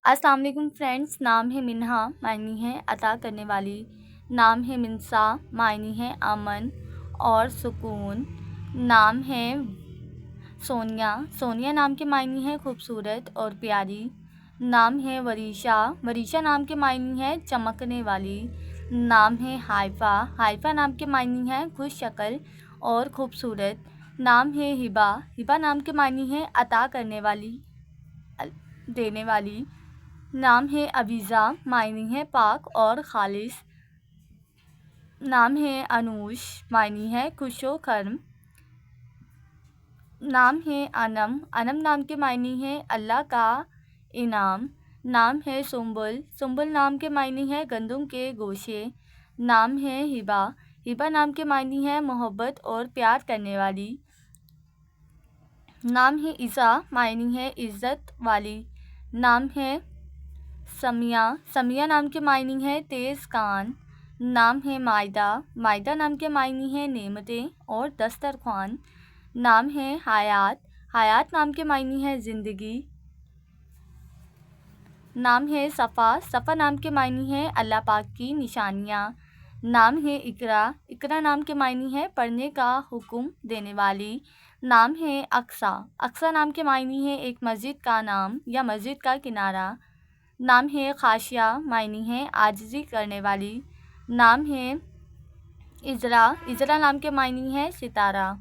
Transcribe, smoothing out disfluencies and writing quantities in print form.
السلام علیکم فرینڈس، نام ہے منہا، معنی ہے عطا کرنے والی۔ نام ہے منسا، معنی ہے امن اور سکون۔ نام ہے سونیا، سونیا نام کے معنی ہے خوبصورت اور پیاری۔ نام ہے وریشا، وریشا نام کے معنی ہے چمکنے والی۔ نام ہے حائفہ، حائفہ نام کے معنی ہے خوش شکل اور خوبصورت۔ نام ہے ہبہ، ہبہ نام کے معنی ہے عطا کرنے والی، دینے والی۔ نام ہے عویزہ، معنی ہے پاک اور خالص۔ نام ہے انوش، معنی ہے خوش و خرم۔ نام ہے انم، انم نام کے معنی ہے اللہ کا انعام۔ نام ہے سنبل، سنبل نام کے معنی ہے گندم کے گوشے۔ نام ہے ہبہ، ہبہ نام کے معنی ہے محبت اور پیار کرنے والی۔ نام ہے عزا، معنی ہے عزت والی۔ نام ہے سمیہ، سمیہ نام کے معنی ہے تیز کان۔ نام ہے مائدہ، مائدہ نام کے معنی ہے نعمتیں اور دسترخوان۔ نام ہے حیات، حیات نام کے معنی ہے زندگی۔ نام ہے صفا، صفا نام کے معنی ہے اللہ پاک کی نشانیاں۔ نام ہے اقرا، اقرا نام کے معنی ہے پڑھنے کا حکم دینے والی۔ نام ہے اقصیٰ، اقصیٰ نام کے معنی ہے ایک مسجد کا نام یا مسجد کا کنارہ۔ نام ہے خاشعہ، معنی ہے عاجزی کرنے والی۔ نام ہے عذرا، عذرا نام کے معنی ہے ستارہ۔